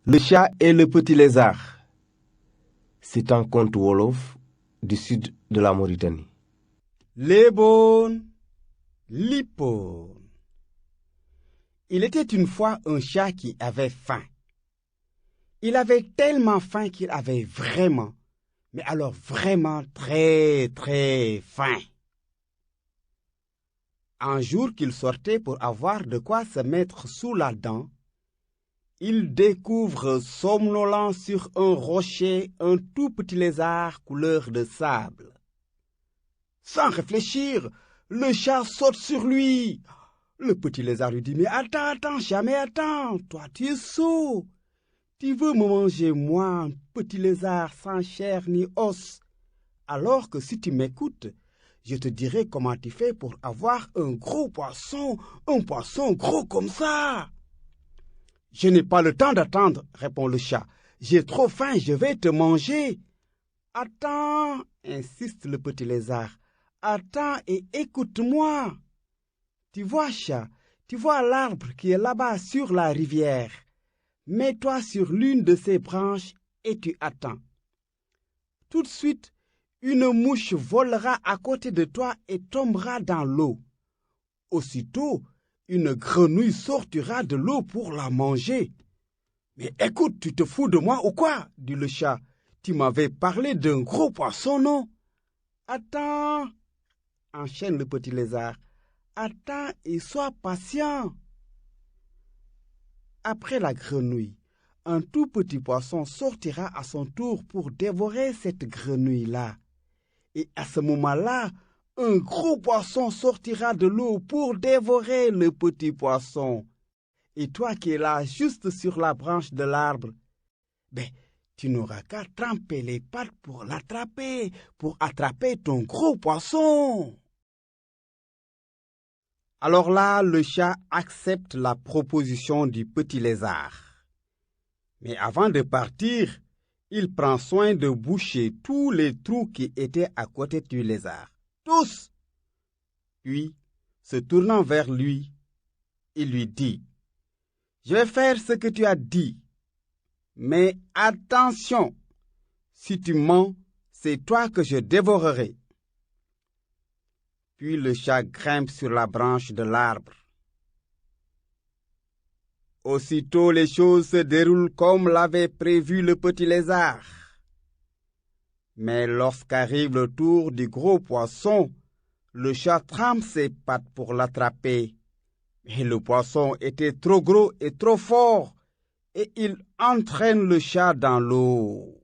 Le chat et le petit lézard. C'est un conte wolof du sud de la Mauritanie. Léboon, Lipoon. Il était une fois un chat qui avait faim. Il avait tellement faim qu'il avait vraiment, mais alors vraiment très très faim. Un jour qu'il sortait pour avoir de quoi se mettre sous la dent, il découvre somnolent sur un rocher un tout petit lézard couleur de sable. Sans réfléchir, le chat saute sur lui. Le petit lézard lui dit « Mais attends, jamais attends, toi tu es sot. Tu veux me manger moi, un petit lézard sans chair ni os. Alors que si tu m'écoutes, je te dirai comment tu fais pour avoir un poisson gros comme ça. » « Je n'ai pas le temps d'attendre, répond le chat. J'ai trop faim, je vais te manger. » « Attends, insiste le petit lézard. Attends et écoute-moi. Tu vois, chat, tu vois l'arbre qui est là-bas sur la rivière. Mets-toi sur l'une de ses branches et tu attends. Tout de suite, une mouche volera à côté de toi et tombera dans l'eau. Aussitôt, une grenouille sortira de l'eau pour la manger. « Mais écoute, tu te fous de moi ou quoi ?» dit le chat. « Tu m'avais parlé d'un gros poisson, non ?»« Attends, » enchaîne le petit lézard. « Attends et sois patient. » Après la grenouille, un tout petit poisson sortira à son tour pour dévorer cette grenouille-là. Et à ce moment-là, un gros poisson sortira de l'eau pour dévorer le petit poisson. Et toi qui es là juste sur la branche de l'arbre, tu n'auras qu'à tremper les pattes pour l'attraper, pour attraper ton gros poisson. Alors là, le chat accepte la proposition du petit lézard. Mais avant de partir, il prend soin de boucher tous les trous qui étaient à côté du lézard. Tous! Puis, se tournant vers lui, il lui dit « Je vais faire ce que tu as dit. Mais attention, si tu mens, c'est toi que je dévorerai. » Puis le chat grimpe sur la branche de l'arbre. Aussitôt les choses se déroulent comme l'avait prévu le petit lézard. Mais lorsqu'arrive le tour du gros poisson, le chat trempe ses pattes pour l'attraper. Mais le poisson était trop gros et trop fort, et il entraîne le chat dans l'eau.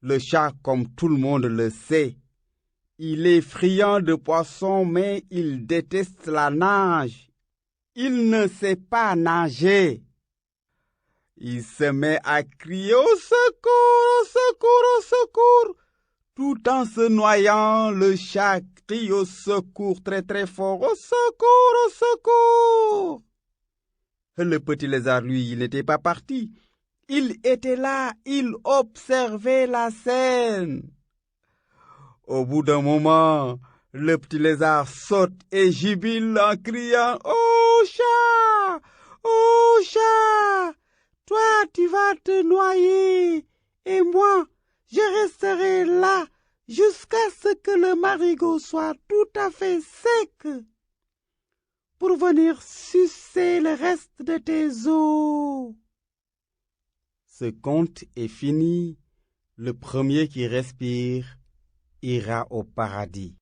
Le chat, comme tout le monde le sait, il est friand de poissons, mais il déteste la nage. Il ne sait pas nager. Il se met à crier « Au secours, au secours, au secours !» Tout en se noyant, le chat crie au secours très très fort « Au secours, au secours !» Le petit lézard, lui, il n'était pas parti. Il était là, il observait la scène. Au bout d'un moment, le petit lézard saute et jubile en criant « Oh chat! Oh chat! Toi, tu vas te noyer et moi, je resterai là jusqu'à ce que le marigot soit tout à fait sec pour venir sucer le reste de tes os. » Ce conte est fini. Le premier qui respire ira au paradis.